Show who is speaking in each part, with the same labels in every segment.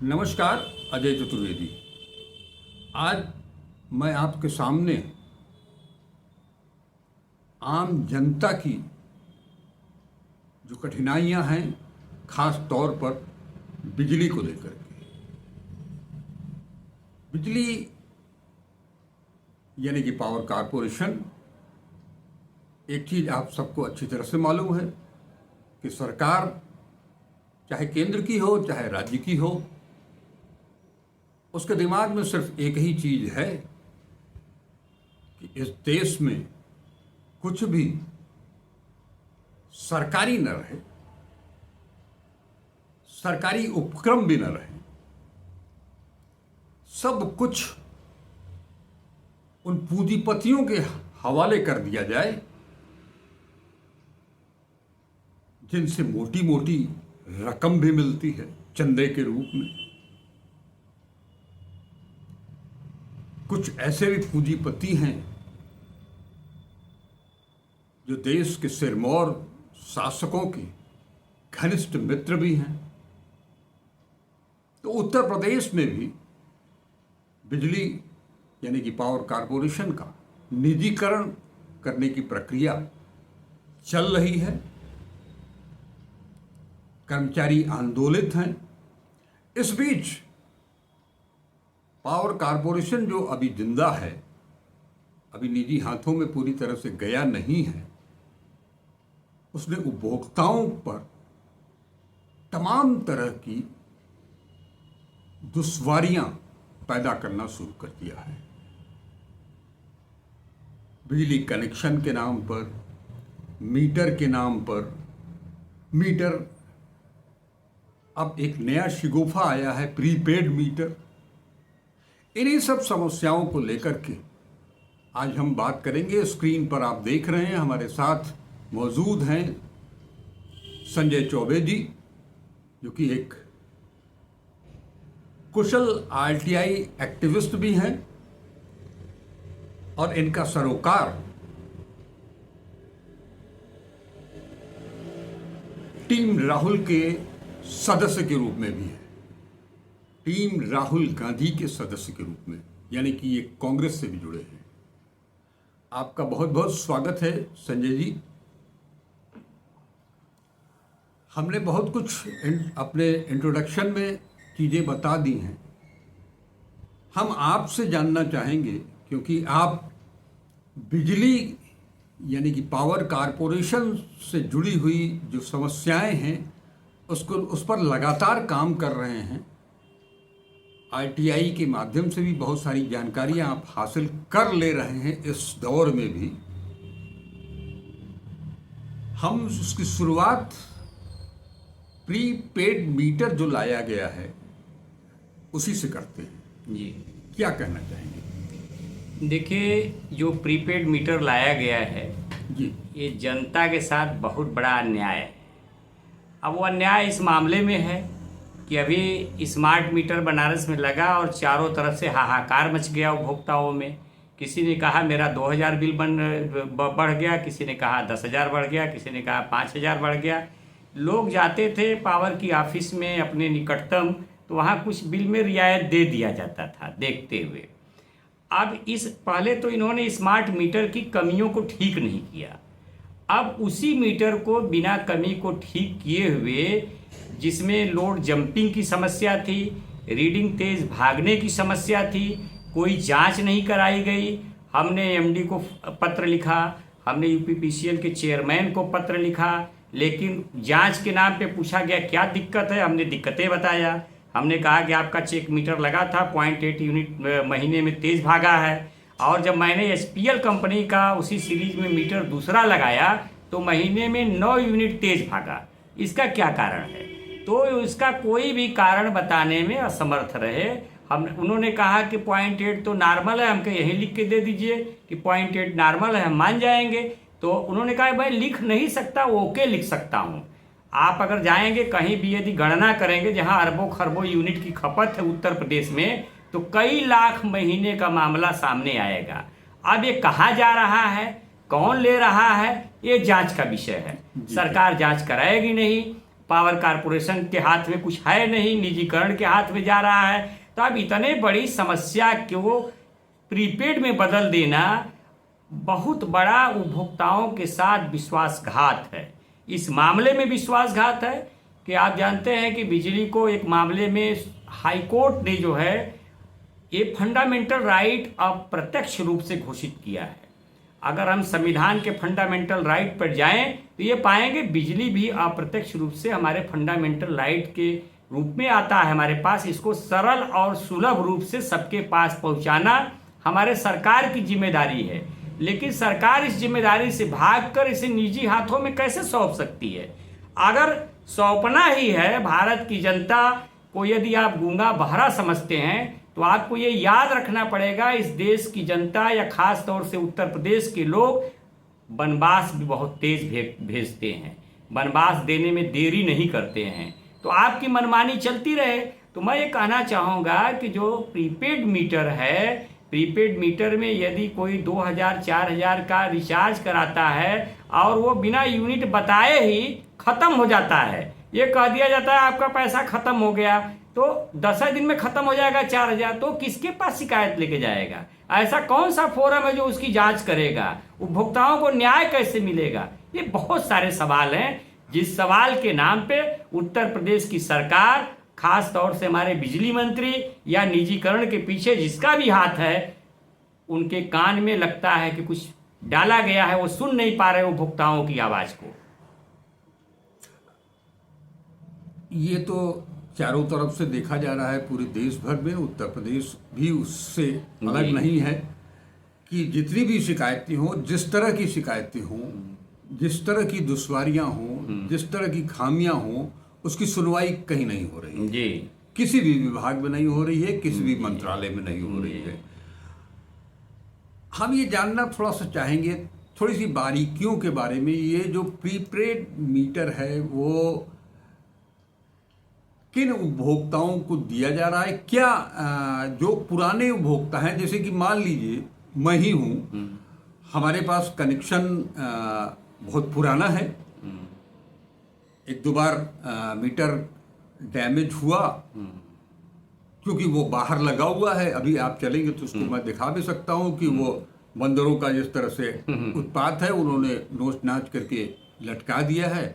Speaker 1: नमस्कार। अजय चतुर्वेदी। आज मैं आपके सामने आम जनता की जो कठिनाइयां हैं, खास तौर पर बिजली को लेकर के। बिजली यानी कि पावर कारपोरेशन, एक चीज़ आप सबको अच्छी तरह से मालूम है कि सरकार चाहे केंद्र की हो चाहे राज्य की हो, उसके दिमाग में सिर्फ एक ही चीज़ है कि इस देश में कुछ भी सरकारी न रहे, सरकारी उपक्रम भी न रहे, सब कुछ उन पूंजीपतियों के हवाले कर दिया जाए जिनसे मोटी मोटी रकम भी मिलती है चंदे के रूप में। कुछ ऐसे भी पूंजीपति हैं जो देश के सिरमौर शासकों के घनिष्ठ मित्र भी हैं। तो उत्तर प्रदेश में भी बिजली यानी कि पावर कारपोरेशन का निजीकरण करने की प्रक्रिया चल रही है। कर्मचारी आंदोलित हैं। इस बीच पावर कारपोरेशन जो अभी जिंदा है, अभी निजी हाथों में पूरी तरह से गया नहीं है, उसने उपभोक्ताओं पर तमाम तरह की दुश्वारियां पैदा करना शुरू कर दिया है। बिजली कनेक्शन के नाम पर, मीटर के नाम पर, मीटर अब एक नया शिगुफा आया है, प्रीपेड मीटर। इन्हीं सब समस्याओं को लेकर के आज हम बात करेंगे। स्क्रीन पर आप देख रहे हैं, हमारे साथ मौजूद हैं संजय चौबे जी, जो कि एक कुशल आरटीआई एक्टिविस्ट भी हैं, और इनका सरोकार टीम राहुल के सदस्य के रूप में भी है, टीम राहुल गांधी के सदस्य के रूप में, यानी कि ये कांग्रेस से भी जुड़े हैं। आपका बहुत बहुत स्वागत है संजय जी। हमने बहुत कुछ अपने इंट्रोडक्शन में चीज़ें बता दी हैं। हम आपसे जानना चाहेंगे, क्योंकि आप बिजली यानी कि पावर कारपोरेशन से जुड़ी हुई जो समस्याएं हैं उस पर लगातार काम कर रहे हैं। आरटीआई के माध्यम से भी बहुत सारी जानकारियां आप हासिल कर ले रहे हैं। इस दौर में भी हम उसकी शुरुआत प्रीपेड मीटर जो लाया गया है उसी से करते हैं।
Speaker 2: जी
Speaker 1: क्या कहना चाहेंगे?
Speaker 2: देखिए, जो प्रीपेड मीटर लाया गया है
Speaker 1: जी,
Speaker 2: ये जनता के साथ बहुत बड़ा अन्याय है। अब वो अन्याय इस मामले में है कि अभी स्मार्ट मीटर बनारस में लगा और चारों तरफ से हाहाकार मच गया उपभोक्ताओं में। किसी ने कहा मेरा 2000 बिल बढ़ गया, किसी ने कहा 10,000 बढ़ गया, किसी ने कहा 5,000 बढ़ गया। लोग जाते थे पावर की ऑफिस में अपने निकटतम, तो वहाँ कुछ बिल में रियायत दे दिया जाता था देखते हुए। अब इस पहले तो इन्होंने स्मार्ट मीटर की कमियों को ठीक नहीं किया। अब उसी मीटर को बिना कमी को ठीक किए हुए, जिसमें लोड जंपिंग की समस्या थी, रीडिंग तेज भागने की समस्या थी, कोई जांच नहीं कराई गई। हमने एमडी को पत्र लिखा, हमने यूपीपीसीएल के चेयरमैन को पत्र लिखा, लेकिन जांच के नाम पे पूछा गया क्या दिक्कत है, हमने दिक्कतें बताया। हमने कहा कि आपका चेक मीटर लगा था, 0.8 यूनिट महीने में तेज़ भागा है, और जब मैंने एसपीएल कंपनी का उसी सीरीज में मीटर दूसरा लगाया तो महीने में 9 यूनिट तेज़ भागा। इसका क्या कारण है? तो इसका कोई भी कारण बताने में असमर्थ रहे। उन्होंने कहा कि 0.8 तो नॉर्मल है, हमको यही लिख के दे दीजिए कि 0.8 नॉर्मल है, हम मान जाएंगे। तो उन्होंने कहा मैं लिख नहीं सकता, ओके लिख सकता हूँ। आप अगर जाएंगे कहीं भी, यदि गणना करेंगे जहाँ अरबों खरबों यूनिट की खपत है उत्तर प्रदेश में, तो कई लाख महीने का मामला सामने आएगा। अब ये कहाँ जा रहा है, कौन ले रहा है, ये जांच का विषय है। सरकार जांच कराएगी नहीं। पावर कारपोरेशन के हाथ में कुछ है नहीं, निजीकरण के हाथ में जा रहा है। तो अब इतने बड़ी समस्या को प्रीपेड में बदल देना बहुत बड़ा उपभोक्ताओं के साथ विश्वासघात है। इस मामले में विश्वासघात है कि आप जानते हैं कि बिजली को एक मामले में हाई कोर्ट ने जो है ये फंडामेंटल राइट अप्रत्यक्ष रूप से घोषित किया है। अगर हम संविधान के फंडामेंटल राइट पर जाएं तो ये पाएंगे बिजली भी अप्रत्यक्ष रूप से हमारे फंडामेंटल राइट के रूप में आता है हमारे पास। इसको सरल और सुलभ रूप से सबके पास पहुंचाना हमारे सरकार की जिम्मेदारी है। लेकिन सरकार इस जिम्मेदारी से भागकर इसे निजी हाथों में कैसे सौंप सकती है? अगर सौंपना ही है भारत की जनता को, यदि आप गूंगा बहरा समझते हैं, तो आपको ये याद रखना पड़ेगा इस देश की जनता या खास तौर से उत्तर प्रदेश के लोग वनवास भी बहुत तेज भेजते हैं, वनवास देने में देरी नहीं करते हैं। तो आपकी मनमानी चलती रहे। तो मैं ये कहना चाहूँगा कि जो प्रीपेड मीटर है, प्रीपेड मीटर में यदि कोई 2000-4000 का रिचार्ज कराता है और वो बिना यूनिट बताए ही ख़त्म हो जाता है, ये कह दिया जाता है आपका पैसा ख़त्म हो गया, तो 10 दिन में ख़त्म हो जाएगा 4000, तो किसके पास शिकायत लेके जाएगा? ऐसा कौन सा फोरम है जो उसकी जांच करेगा? उपभोक्ताओं को न्याय कैसे मिलेगा? ये बहुत सारे सवाल हैं, जिस सवाल के नाम पे उत्तर प्रदेश की सरकार, खास तौर से हमारे बिजली मंत्री या निजीकरण के पीछे जिसका भी हाथ है, उनके कान में लगता है कि कुछ डाला गया है, वो सुन नहीं पा रहे उपभोक्ताओं की आवाज़ को।
Speaker 1: ये तो चारों तरफ से देखा जा रहा है पूरे देश भर में, उत्तर प्रदेश भी उससे अलग नहीं है कि जितनी भी शिकायतें हों, जिस तरह की शिकायतें हों, जिस तरह की दुश्वारियां हों, जिस तरह की खामियां हों, उसकी सुनवाई कहीं नहीं हो रही
Speaker 2: जी।
Speaker 1: किसी भी विभाग में नहीं हो रही है, किसी भी मंत्रालय में नहीं हो रही है। हम ये जानना थोड़ा सा चाहेंगे थोड़ी सी बारीकियों के बारे में। ये जो प्रीपेड मीटर है वो किन उपभोक्ताओं को दिया जा रहा है? क्या जो पुराने उपभोक्ता हैं, जैसे कि मान लीजिए मैं ही हूँ, हमारे पास कनेक्शन बहुत पुराना है, एक दो बार मीटर डैमेज हुआ क्योंकि वो बाहर लगा हुआ है। अभी आप चलेंगे तो उसको मैं दिखा भी सकता हूँ कि वो बंदरों का जिस तरह से उत्पात है उन्होंने नोच नाच करके लटका दिया है।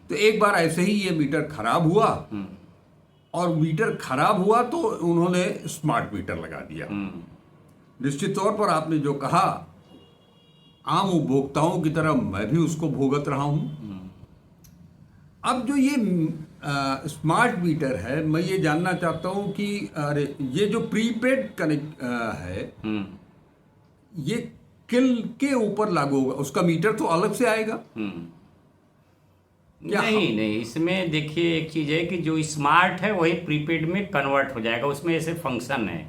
Speaker 1: तो एक बार ऐसे ही ये मीटर खराब हुआ, और मीटर खराब हुआ तो उन्होंने स्मार्ट मीटर लगा दिया। निश्चित तौर पर आपने जो कहा, आम उपभोक्ताओं की तरह मैं भी उसको भुगत रहा हूं। अब जो ये स्मार्ट मीटर है, मैं ये जानना चाहता हूं कि अरे ये जो प्रीपेड कनेक्ट है, ये किल के ऊपर लागू होगा? उसका मीटर तो अलग से आएगा?
Speaker 2: नहीं, इसमें देखिए एक चीज़ है कि जो स्मार्ट है वही प्रीपेड में कन्वर्ट हो जाएगा, उसमें ऐसे फंक्शन है।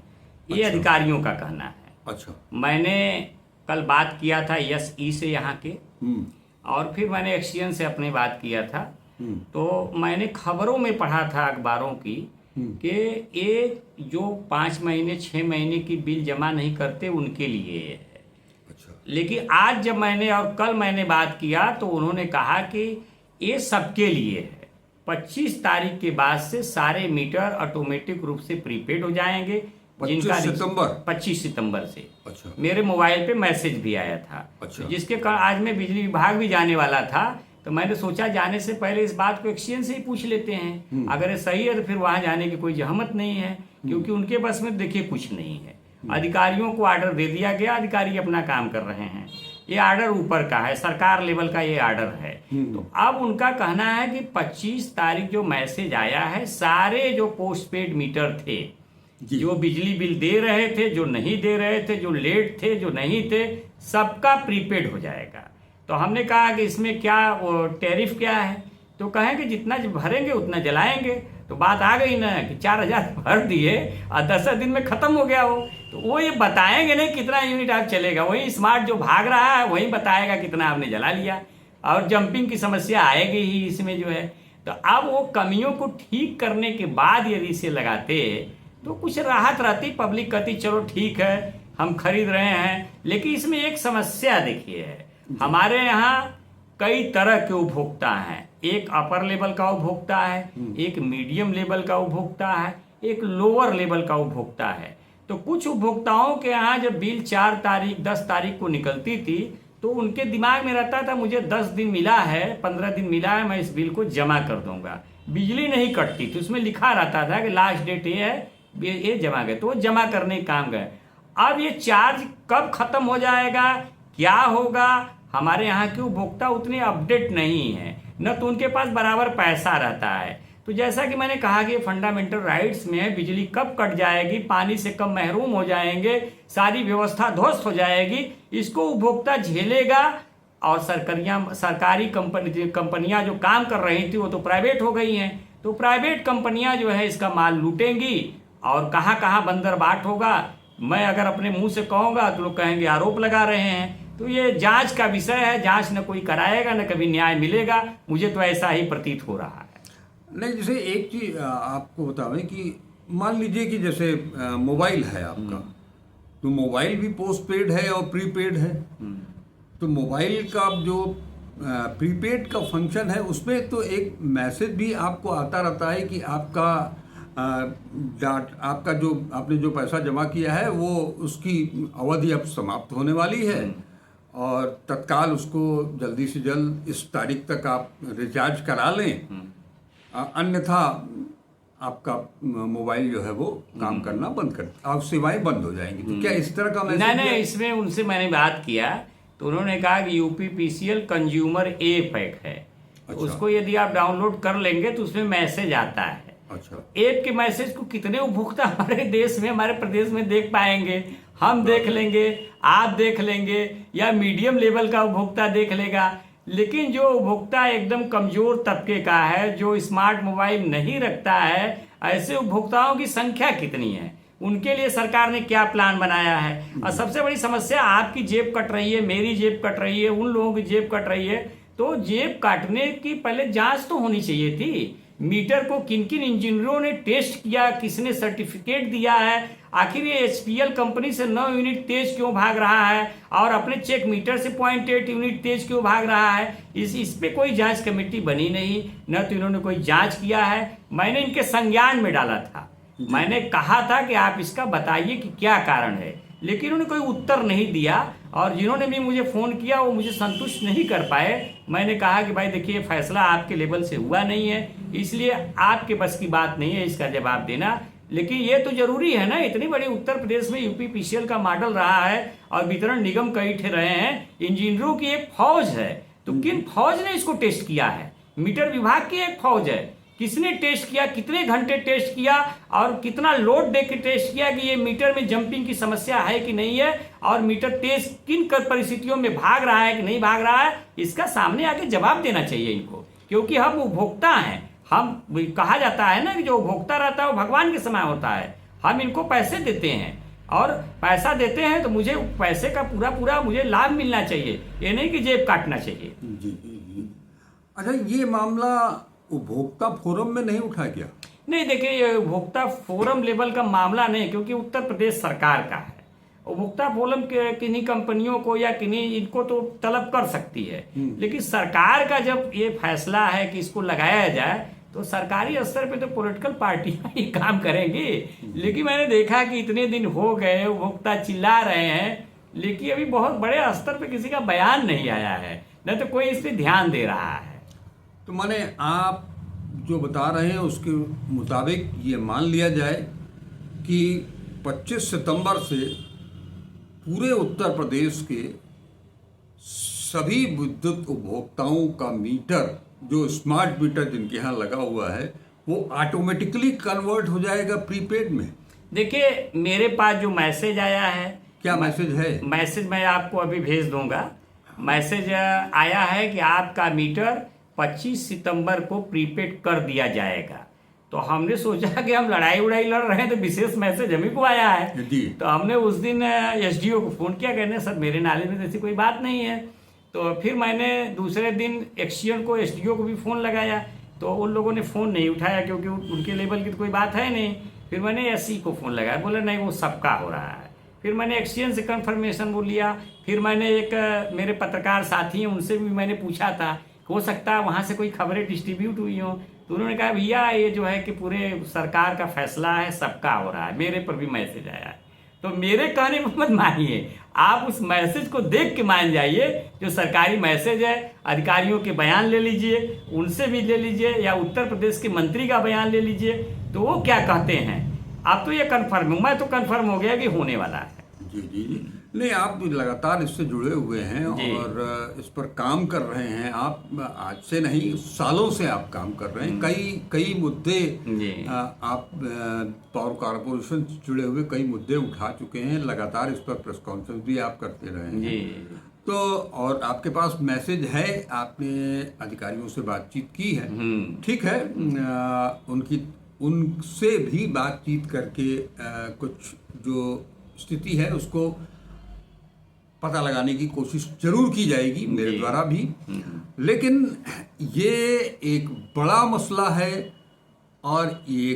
Speaker 2: ये
Speaker 1: अच्छा।
Speaker 2: अधिकारियों का कहना है।
Speaker 1: अच्छा।
Speaker 2: मैंने कल बात किया था यस ई से यहाँ के, और फिर मैंने एक्सीएन से अपनी बात किया था। तो मैंने खबरों में पढ़ा था अखबारों की कि ये जो 5 महीने 6 महीने की बिल जमा नहीं करते उनके लिए है।
Speaker 1: अच्छा।
Speaker 2: लेकिन आज जब मैंने और कल मैंने बात किया तो उन्होंने कहा कि ये सबके लिए है। 25 तारीख के बाद से सारे मीटर ऑटोमेटिक रूप से प्रीपेड हो जाएंगे। 25 सितंबर से।
Speaker 1: अच्छा।
Speaker 2: मेरे मोबाइल पे मैसेज भी आया था।
Speaker 1: अच्छा।
Speaker 2: जिसके कारण आज मैं बिजली विभाग भी जाने वाला था, तो मैंने सोचा जाने से पहले इस बात को एक्सीएन से ही पूछ लेते हैं। अगर ये सही है तो फिर वहां जाने की कोई जहमत नहीं है, क्योंकि उनके बस में देखिए कुछ नहीं है। अधिकारियों को ऑर्डर दे दिया गया, अधिकारी अपना काम कर रहे हैं। ये ऑर्डर ऊपर का है, सरकार लेवल का ये ऑर्डर है। तो अब उनका कहना है कि 25 तारीख जो मैसेज आया है, सारे जो पोस्टपेड मीटर थे, जो बिजली बिल दे रहे थे, जो नहीं दे रहे थे, जो लेट थे, जो नहीं थे, सबका प्रीपेड हो जाएगा। तो हमने कहा कि इसमें क्या टैरिफ क्या है? तो कहें कि जितना भरेंगे उतना जलाएंगे। तो बात आ गई ना कि 4000 भर दिए और 10 दिन में ख़त्म हो गया हो, तो वो ये बताएंगे नहीं कितना यूनिट आप चलेगा। वही स्मार्ट जो भाग रहा है वही बताएगा कितना आपने जला लिया, और जंपिंग की समस्या आएगी ही इसमें जो है। तो अब वो कमियों को ठीक करने के बाद यदि इसे लगाते तो कुछ राहत रहती, पब्लिक कहती चलो ठीक है हम खरीद रहे हैं। लेकिन इसमें एक समस्या देखिए है, हमारे यहाँ कई तरह के उपभोक्ता हैं। एक अपर लेवल का उपभोक्ता है, एक मीडियम लेवल का उपभोक्ता है, एक लोअर लेवल का उपभोक्ता है। तो कुछ उपभोक्ताओं के यहाँ जब बिल 4 तारीख 10 तारीख को निकलती थी तो उनके दिमाग में रहता था मुझे 10 दिन मिला है, 15 दिन मिला है, मैं इस बिल को जमा कर दूंगा। बिजली नहीं कटती थी, उसमें लिखा रहता था कि लास्ट डेट ये है, ये जमा गए, तो वो जमा करने के काम गए। अब ये चार्ज कब खत्म हो जाएगा, क्या होगा, हमारे यहाँ के उपभोक्ता उतने अपडेट नहीं है, न तो उनके पास बराबर पैसा रहता है। तो जैसा कि मैंने कहा कि फंडामेंटल राइट्स में है, बिजली कब कट जाएगी, पानी से कब महरूम हो जाएंगे, सारी व्यवस्था ध्वस्त हो जाएगी, इसको उपभोक्ता झेलेगा। और सरकारी कंपनियां जो काम कर रही थी वो तो प्राइवेट हो गई हैं, तो प्राइवेट कंपनियां जो है इसका माल लूटेंगी और कहाँ कहाँ बंदर बाट होगा। मैं अगर अपने मुंह से कहूँगा तो लोग कहेंगे आरोप लगा रहे हैं। तो ये जांच का विषय है, जांच न कोई कराएगा न कभी न्याय मिलेगा, मुझे तो ऐसा ही प्रतीत हो रहा है।
Speaker 1: नहीं, जैसे एक चीज आपको बतावें कि मान लीजिए कि जैसे मोबाइल है आपका, तो मोबाइल भी पोस्ट पेड है और प्रीपेड है। तो मोबाइल का जो प्रीपेड का फंक्शन है उसमें तो एक मैसेज भी आपको आता रहता है कि आपका जो आपने जो पैसा जमा किया है वो उसकी अवधि अब समाप्त होने वाली है और तत्काल उसको जल्दी से जल्द इस तारीख तक आप रिचार्ज करा लें, अन्यथा आपका मोबाइल जो है वो काम करना बंद कर, आप सेवाएं बंद हो जाएंगी। तो क्या इस तरह का मैसेज?
Speaker 2: नहीं, इसमें उनसे मैंने बात किया तो उन्होंने कहा कि यूपीपीसीएल कंज्यूमर ऐप है।
Speaker 1: अच्छा।
Speaker 2: उसको यदि आप डाउनलोड कर लेंगे तो उसमें मैसेज आता है।
Speaker 1: अच्छा।
Speaker 2: ऐप के मैसेज को कितने उपभोक्ता हमारे देश में, हमारे प्रदेश में देख पाएंगे? हम देख लेंगे, आप देख लेंगे, या मीडियम लेवल का उपभोक्ता देख लेगा। लेकिन जो उपभोक्ता एकदम कमजोर तबके का है, जो स्मार्ट मोबाइल नहीं रखता है, ऐसे उपभोक्ताओं की संख्या कितनी है? उनके लिए सरकार ने क्या प्लान बनाया है? और सबसे बड़ी समस्या, आपकी जेब कट रही है, मेरी जेब कट रही है, उन लोगों की जेब कट रही है। तो जेब काटने की पहले जांच तो होनी चाहिए थी। मीटर को किन किन इंजीनियरों ने टेस्ट किया, किसने सर्टिफिकेट दिया है, आखिर ये एचपीएल कंपनी से 9 यूनिट तेज क्यों भाग रहा है और अपने चेक मीटर से 0.8 यूनिट तेज क्यों भाग रहा है? इस पे कोई जांच कमेटी बनी नहीं, न तो इन्होंने कोई जांच किया है। मैंने इनके संज्ञान में डाला था, मैंने कहा था कि आप इसका बताइए कि क्या कारण है, लेकिन उन्होंने कोई उत्तर नहीं दिया। और जिन्होंने भी मुझे फ़ोन किया वो मुझे संतुष्ट नहीं कर पाए। मैंने कहा कि भाई देखिए, फैसला आपके लेवल से हुआ नहीं है, इसलिए आपके बस की बात नहीं है इसका जवाब देना। लेकिन ये तो जरूरी है ना, इतनी बड़ी उत्तर प्रदेश में यूपीपीसीएल का मॉडल रहा है और वितरण निगम कई ठे रहे हैं, इंजीनियरों की एक फौज है। तो किन फौज ने इसको टेस्ट किया है? मीटर विभाग की एक फौज है। किसने टेस्ट किया, कितने घंटे टेस्ट किया और कितना लोड दे के टेस्ट किया कि ये मीटर में जंपिंग की समस्या है कि नहीं है, और मीटर तेज किन परिस्थितियों में भाग रहा है कि नहीं भाग रहा है? इसका सामने आके जवाब देना चाहिए इनको, क्योंकि हम उपभोक्ता हैं। हम, कहा जाता है ना कि जो उपभोक्ता रहता है वो भगवान के समान होता है। हम इनको पैसे देते हैं और पैसा देते हैं तो मुझे पैसे का पूरा मुझे लाभ मिलना चाहिए, ये नहीं कि जेब काटना चाहिए।
Speaker 1: जी। अच्छा, ये मामला उपभोक्ता फोरम में नहीं उठा गया?
Speaker 2: नहीं, देखिए, ये उपभोक्ता फोरम लेवल का मामला नहीं, क्योंकि उत्तर प्रदेश सरकार का है। उपभोक्ता फोरम के किन्हीं कंपनियों को या किन्हीं इनको तो तलब कर सकती है, लेकिन सरकार का जब ये फैसला है कि इसको लगाया जाए तो सरकारी स्तर पे तो पॉलिटिकल पार्टियां ही काम करेंगी। लेकिन मैंने देखा कि इतने दिन हो गए, उपभोक्ता चिल्ला रहे हैं, लेकिन अभी बहुत बड़े स्तर पे किसी का बयान नहीं आया है, न तो कोई इस पर ध्यान दे रहा है।
Speaker 1: तो माने आप जो बता रहे हैं उसके मुताबिक ये मान लिया जाए कि 25 सितंबर से पूरे उत्तर प्रदेश के सभी विद्युत उपभोक्ताओं का मीटर, जो स्मार्ट मीटर जिनके यहाँ लगा हुआ है, वो ऑटोमेटिकली कन्वर्ट हो जाएगा प्रीपेड में।
Speaker 2: देखिए, मेरे पास जो मैसेज आया है।
Speaker 1: क्या मैसेज है?
Speaker 2: मैसेज मैं आपको अभी भेज दूंगा। मैसेज आया है कि आपका मीटर 25 सितंबर को प्रीपेड कर दिया जाएगा। तो हमने सोचा कि हम लड़ाई उड़ाई लड़ रहे हैं तो विशेष मैसेज हमें को आया है। तो हमने उस दिन एसडीओ को फ़ोन किया, कहने सर मेरे नाले में ऐसी कोई बात नहीं है। तो फिर मैंने दूसरे दिन एक्सीएन को, एसडीओ को भी फ़ोन लगाया, तो उन लोगों ने फ़ोन नहीं उठाया क्योंकि उनके लेवल की तो कोई बात है नहीं। फिर मैंने एससी को फ़ोन लगाया, बोले नहीं वो सबका हो रहा है। फिर मैंने एक्सचेंज से कंफर्मेशन वो लिया। फिर मैंने एक मेरे पत्रकार साथी हैं उनसे भी मैंने पूछा था, हो सकता है वहाँ से कोई खबरें डिस्ट्रीब्यूट हुई हों। तो उन्होंने कहा भैया ये जो है कि पूरे सरकार का फैसला है, सबका हो रहा है, मेरे पर भी मैसेज आया है। तो मेरे कहने पर मत मानिए, आप उस मैसेज को देख के मान जाइए। जो सरकारी मैसेज है, अधिकारियों के बयान ले लीजिए, उनसे भी ले लीजिए, या उत्तर प्रदेश के मंत्री का बयान ले लीजिए, तो वो क्या कहते हैं। अब तो ये कन्फर्म, मैं तो कन्फर्म हो गया कि होने वाला है।
Speaker 1: जी जी जी, नहीं आप लगातार इससे जुड़े हुए हैं और इस पर काम कर रहे हैं। आप आज से नहीं, सालों से आप काम कर रहे हैं। कई मुद्दे आप पावर कॉरपोरेशन से जुड़े हुए कई मुद्दे उठा चुके हैं। लगातार इस पर प्रेस कॉन्फ्रेंस भी आप करते रहे हैं। तो और आपके पास मैसेज है, आपने अधिकारियों से बातचीत की है, ठीक है। उनसे भी बातचीत करके कुछ जो स्थिति है उसको पता लगाने की कोशिश जरूर की जाएगी मेरे द्वारा भी। लेकिन ये एक बड़ा मसला है और ये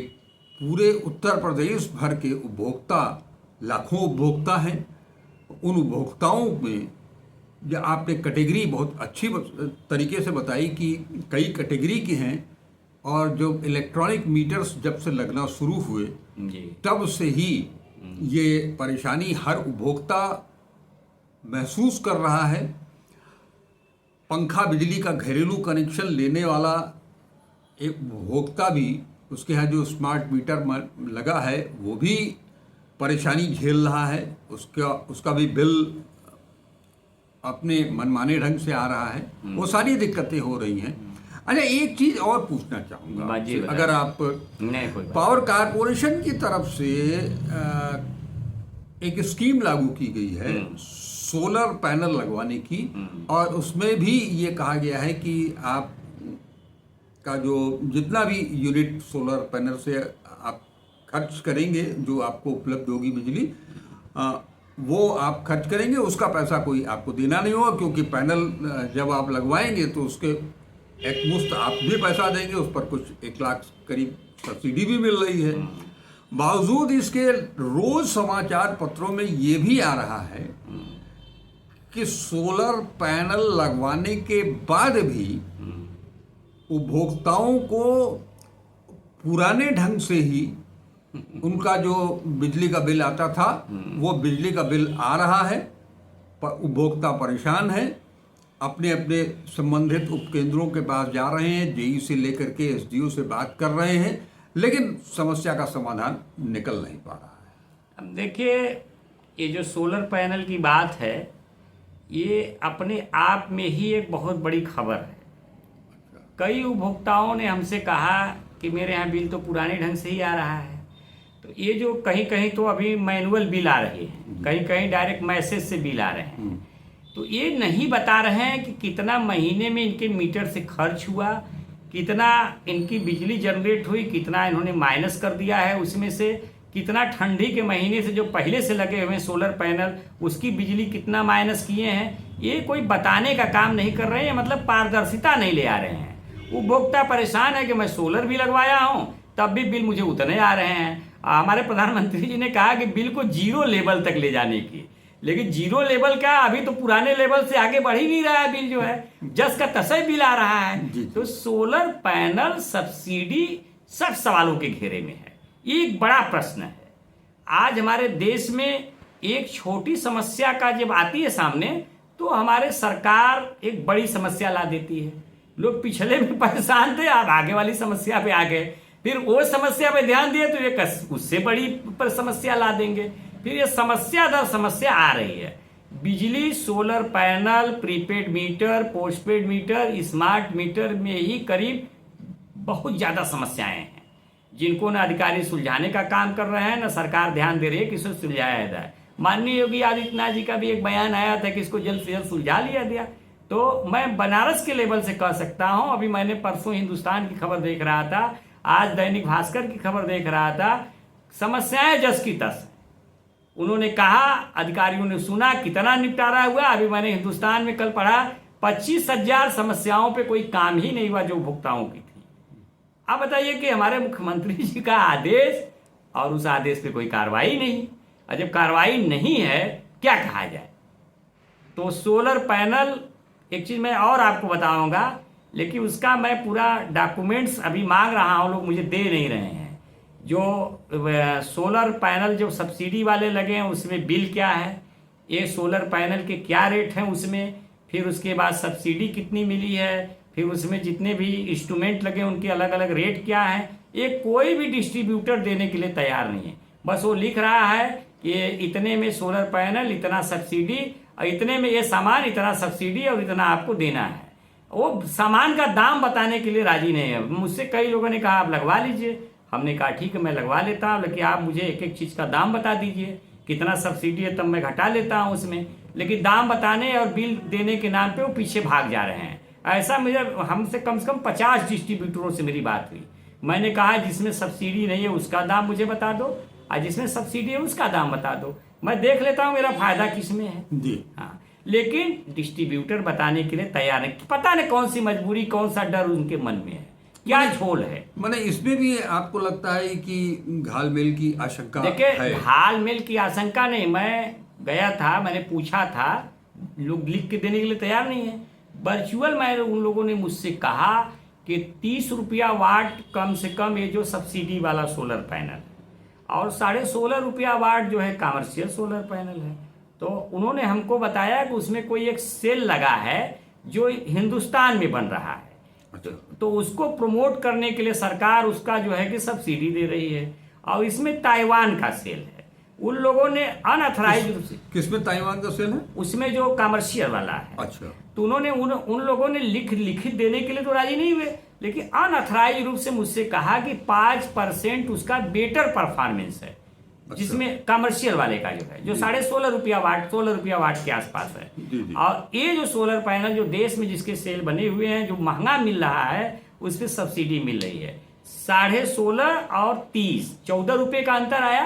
Speaker 1: पूरे उत्तर प्रदेश भर के उपभोक्ता, लाखों उपभोक्ता हैं। उन उपभोक्ताओं में जो आपने कैटेगरी बहुत अच्छी तरीके से बताई कि कई कैटेगरी के हैं, और जो इलेक्ट्रॉनिक मीटर्स जब से लगना शुरू हुए तब से ही ये परेशानी हर उपभोक्ता महसूस कर रहा है। पंखा बिजली का घरेलू कनेक्शन लेने वाला एक उपभोक्ता भी, उसके यहाँ जो स्मार्ट मीटर लगा है वो भी परेशानी झेल रहा है। उसका भी बिल अपने मनमाने ढंग से आ रहा है। वो सारी दिक्कतें हो रही हैं। अच्छा, एक चीज और पूछना चाहूँगा, अगर आप पावर कारपोरेशन की तरफ से एक स्कीम लागू की गई है सोलर पैनल लगवाने की, और उसमें भी ये कहा गया है कि आप का जो जितना भी यूनिट सोलर पैनल से आप खर्च करेंगे, जो आपको उपलब्ध होगी बिजली, वो आप खर्च करेंगे, उसका पैसा कोई आपको देना नहीं होगा, क्योंकि पैनल जब आप लगवाएंगे तो उसके एक मुफ्त आप भी पैसा देंगे, उस पर कुछ 1 लाख करीब सब्सिडी भी मिल रही है। बावजूद इसके रोज समाचार पत्रों में ये भी आ रहा है कि सोलर पैनल लगवाने के बाद भी उपभोक्ताओं को पुराने ढंग से ही उनका जो बिजली का बिल आता था वो बिजली का बिल आ रहा है। उपभोक्ता परेशान है, अपने अपने संबंधित उपकेंद्रों के पास जा रहे हैं, जेई से लेकर के एसडीओ से बात कर रहे हैं, लेकिन समस्या का समाधान निकल नहीं पा रहा है।
Speaker 2: अब देखिए, ये जो सोलर पैनल की बात है, ये अपने आप में ही एक बहुत बड़ी खबर है। कई उपभोक्ताओं ने हमसे कहा कि मेरे यहाँ बिल तो पुराने ढंग से ही आ रहा है। तो ये जो कहीं कहीं तो अभी मैनुअल बिल आ रहे हैं, कहीं कहीं डायरेक्ट मैसेज से बिल आ रहे हैं, तो ये नहीं बता रहे हैं कि कितना महीने में इनके मीटर से खर्च हुआ, कितना इनकी बिजली जनरेट हुई, कितना इन्होंने माइनस कर दिया है, उसमें से कितना ठंडी के महीने से जो पहले से लगे हुए सोलर पैनल उसकी बिजली कितना माइनस किए हैं। ये कोई बताने का काम नहीं कर रहे हैं, मतलब पारदर्शिता नहीं ले आ रहे हैं। उपभोक्ता परेशान है कि मैं सोलर भी लगवाया हूँ तब भी बिल मुझे उतने आ रहे हैं। हमारे प्रधानमंत्री जी ने कहा कि बिल को 0 लेवल तक ले जाने की, लेकिन 0 लेवल का अभी तो पुराने लेवल से आगे बढ़ ही नहीं रहा है। बिल जो है जस का तस बिल आ रहा है। तो सोलर पैनल सब्सिडी सब सवालों के घेरे में है। ये एक बड़ा प्रश्न है। आज हमारे देश में एक छोटी समस्या का जब आती है सामने, तो हमारे सरकार एक बड़ी समस्या ला देती है। लोग पिछले में परेशान थे, अब आगे वाली समस्या पे आ गए, फिर वो समस्या पे ध्यान दिए तो ये उससे बड़ी पर समस्या ला देंगे। फिर ये समस्या दर समस्या आ रही है। बिजली, solar panel, prepaid meter, postpaid meter, smart meter में ही करीब बहुत ज़्यादा समस्याएं हैं, जिनको न अधिकारी सुलझाने का काम कर रहे हैं, न सरकार ध्यान दे रही है कि इसे सुलझाया जाए। माननीय योगी आदित्यनाथ जी का भी एक बयान आया था कि इसको जल्द से जल्द सुलझा लिया गया। तो मैं बनारस के लेवल से कह सकता हूं, अभी मैंने परसों हिंदुस्तान की खबर देख रहा था, आज दैनिक भास्कर की खबर देख रहा था, समस्याएं जस की तस। उन्होंने कहा, अधिकारियों ने सुना कितना निपटारा हुआ। अभी मैंने हिंदुस्तान में कल पढ़ा 25,000 समस्याओं पे कोई काम ही नहीं हुआ जो उपभोक्ताओं की थी। अब बताइए कि हमारे मुख्यमंत्री जी का आदेश और उस आदेश पे कोई कार्रवाई नहीं। और जब कार्रवाई नहीं है क्या कहा जाए। तो सोलर पैनल, एक चीज़ मैं और आपको बताऊंगा, लेकिन उसका मैं पूरा डॉक्यूमेंट्स अभी मांग रहा हूँ, लोग मुझे दे नहीं रहे हैं। जो सोलर पैनल जो सब्सिडी वाले लगे हैं उसमें बिल क्या है, ये सोलर पैनल के क्या रेट हैं उसमें, फिर उसके बाद सब्सिडी कितनी मिली है, फिर उसमें जितने भी इंस्ट्रूमेंट लगे उनके अलग अलग रेट क्या है, ये कोई भी डिस्ट्रीब्यूटर देने के लिए तैयार नहीं है। बस वो लिख रहा है कि इतने में सोलर पैनल, इतना सब्सिडी, और इतने में ये सामान, इतना सब्सिडी और इतना आपको देना है। वो सामान का दाम बताने के लिए राजी नहीं है। मुझसे कई लोगों ने कहा आप लगवा लीजिए, हमने कहा ठीक है मैं लगवा लेता हूँ, लेकिन आप मुझे एक एक चीज़ का दाम बता दीजिए, कितना सब्सिडी है, तब मैं घटा लेता हूँ उसमें। लेकिन दाम बताने और बिल देने के नाम पे वो पीछे भाग जा रहे हैं। ऐसा मुझे, हमसे कम से कम 50 डिस्ट्रीब्यूटरों से मेरी बात हुई। मैंने कहा जिसमें सब्सिडी नहीं है उसका दाम मुझे बता दो, और जिसमें सब्सिडी है उसका दाम बता दो, मैं देख लेता हूँ मेरा फायदा किस में है
Speaker 1: जी।
Speaker 2: हाँ, लेकिन डिस्ट्रीब्यूटर बताने के लिए तैयार नहीं। पता नहीं कौन सी मजबूरी, कौन सा डर उनके मन में है, क्या झोल है।
Speaker 1: मैंने इसमें भी आपको लगता है कि घालमेल की आशंका
Speaker 2: देखिए,
Speaker 1: है?
Speaker 2: घालमेल की आशंका नहीं, मैं गया था, मैंने पूछा था, लोग लिख के देने के लिए तैयार नहीं है। वर्चुअल में उन लोगों ने मुझसे कहा कि 30 रुपया वाट कम से कम ये जो सब्सिडी वाला सोलर पैनल, और 16.5 रुपया वाट जो है कमर्शियल सोलर पैनल है। तो उन्होंने हमको बताया कि उसमें कोई एक सेल लगा है जो हिंदुस्तान में बन रहा है, तो उसको प्रमोट करने के लिए सरकार उसका जो है कि सब्सिडी दे रही है, और इसमें ताइवान का सेल है। उन लोगों ने अनऑथराइज रूप से,
Speaker 1: किसमें ताइवान का सेल है?
Speaker 2: उसमें जो कमर्शियल वाला है।
Speaker 1: अच्छा।
Speaker 2: तो उन्होंने उन लोगों ने लिखित देने के लिए तो राजी नहीं हुए, लेकिन अनऑथराइज रूप से मुझसे कहा कि 5% उसका बेटर परफॉर्मेंस है।
Speaker 1: अच्छा।
Speaker 2: जिसमें कमर्शियल वाले का जो है, जो 16.5 रुपया वाट, 16 रुपया वाट के आसपास है।
Speaker 1: जी।
Speaker 2: और ये जो सोलर पैनल जो देश में जिसके सेल बने हुए हैं, जो महंगा मिल रहा है, उस पर सब्सिडी मिल रही है 16.5 और 30, 14 रुपए का अंतर आया।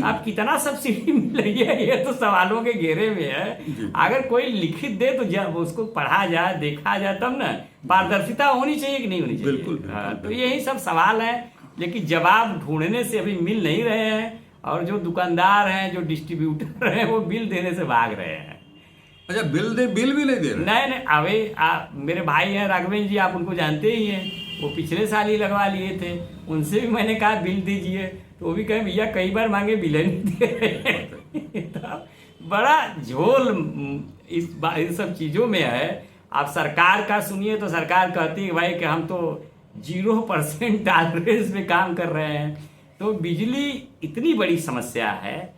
Speaker 2: अब कितना सब्सिडी मिल रही है, ये तो सवालों के घेरे में है। अगर कोई लिखित दे तो जब उसको पढ़ा जाए, देखा जाए, तब ना पारदर्शिता होनी चाहिए कि नहीं होनी चाहिए।
Speaker 1: बिल्कुल।
Speaker 2: हाँ, तो यही सब सवाल है, लेकिन जवाब ढूंढने से अभी मिल नहीं रहे हैं, और जो दुकानदार हैं, जो डिस्ट्रीब्यूटर हैं, वो बिल देने से भाग रहे हैं।
Speaker 1: अच्छा, बिल भी नहीं दे रहे?
Speaker 2: नहीं, अभी मेरे भाई हैं राघवेंद्र जी, आप उनको जानते ही हैं, वो पिछले साल ही लगवा लिए थे। उनसे भी मैंने कहा बिल दीजिए, तो वो भी कहे भैया कई बार मांगे बिल नहीं दे रहे। तो बड़ा झोल इस सब चीज़ों में है। आप सरकार का सुनिए तो सरकार कहती है भाई कि हम तो 0% टॉलरेंस में काम कर रहे हैं। तो बिजली इतनी बड़ी समस्या है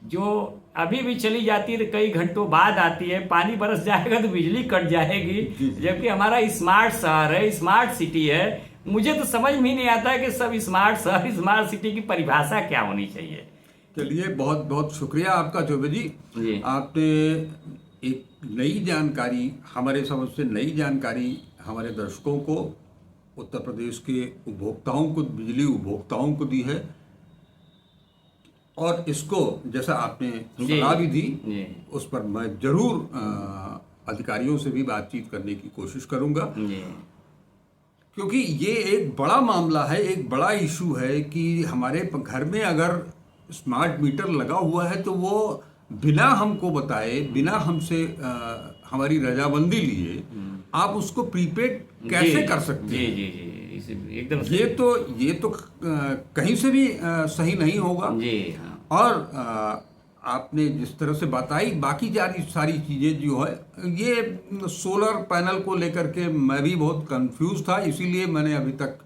Speaker 2: जो अभी भी चली जाती है तो कई घंटों बाद आती है। पानी बरस जाएगा तो बिजली कट जाएगी, जबकि हमारा स्मार्ट शहर है, स्मार्ट सिटी है। मुझे तो समझ में ही नहीं आता है कि सब स्मार्ट शहर, स्मार्ट सिटी की परिभाषा क्या होनी चाहिए।
Speaker 1: चलिए, बहुत बहुत शुक्रिया आपका चौबे जी। आपने एक नई जानकारी, हमारे समझ से नई जानकारी हमारे दर्शकों को, उत्तर प्रदेश के उपभोक्ताओं को, बिजली उपभोक्ताओं को दी है, और इसको जैसा आपने सलाह भी दी, उस पर मैं जरूर अधिकारियों से भी बातचीत करने की कोशिश करूंगा, क्योंकि ये एक बड़ा मामला है, एक बड़ा इशू है कि हमारे घर में अगर स्मार्ट मीटर लगा हुआ है तो वो बिना हमको बताए, बिना हमसे हमारी रजामंदी लिए आप उसको प्रीपेड कैसे कर सकते हैं?
Speaker 2: जी एकदम।
Speaker 1: ये तो कहीं से भी सही नहीं होगा
Speaker 2: जी।
Speaker 1: और आपने जिस तरह से बताई बाकी सारी चीज़ें जो है, ये सोलर पैनल को लेकर के मैं भी बहुत कंफ्यूज था, इसीलिए मैंने अभी तक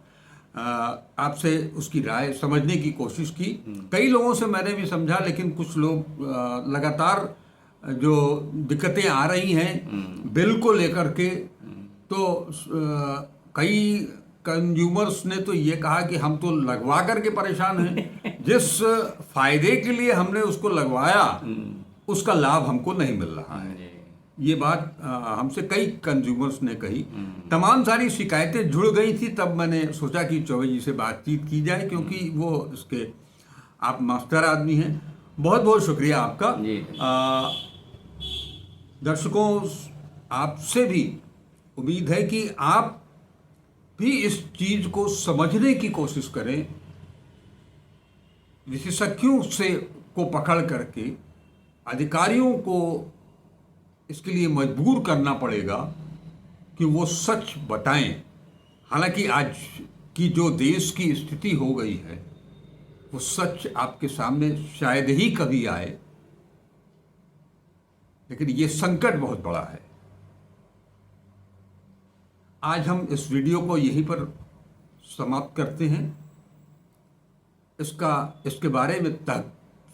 Speaker 1: आपसे उसकी राय समझने की कोशिश की। कई लोगों से मैंने भी समझा, लेकिन कुछ लोग लगातार जो दिक्कतें आ रही हैं बिल को लेकर के, तो कई कंज्यूमर्स ने तो ये कहा कि हम तो लगवा करके परेशान हैं, जिस फायदे के लिए हमने उसको लगवाया उसका लाभ हमको नहीं मिल रहा है। ये बात हमसे कई कंज्यूमर्स ने कही। तमाम सारी शिकायतें जुड़ गई थी, तब मैंने सोचा कि चौबे जी से बातचीत की जाए, क्योंकि वो इसके आप मास्टर आदमी हैं। बहुत बहुत शुक्रिया आपका। दर्शकों, आपसे भी उम्मीद है कि आप भी इस चीज को समझने की कोशिश करें, विशेषज्ञों से को पकड़ करके अधिकारियों को इसके लिए मजबूर करना पड़ेगा कि वो सच बताएं। हालांकि आज की जो देश की स्थिति हो गई है वो सच आपके सामने शायद ही कभी आए, लेकिन ये संकट बहुत बड़ा है। आज हम इस वीडियो को यहीं पर समाप्त करते हैं। इसके बारे में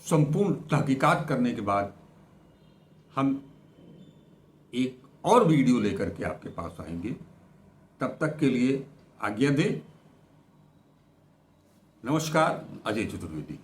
Speaker 1: संपूर्ण तहकीकात करने के बाद हम एक और वीडियो लेकर के आपके पास आएंगे। तब तक के लिए आज्ञा दें। नमस्कार, अजय चतुर्वेदी।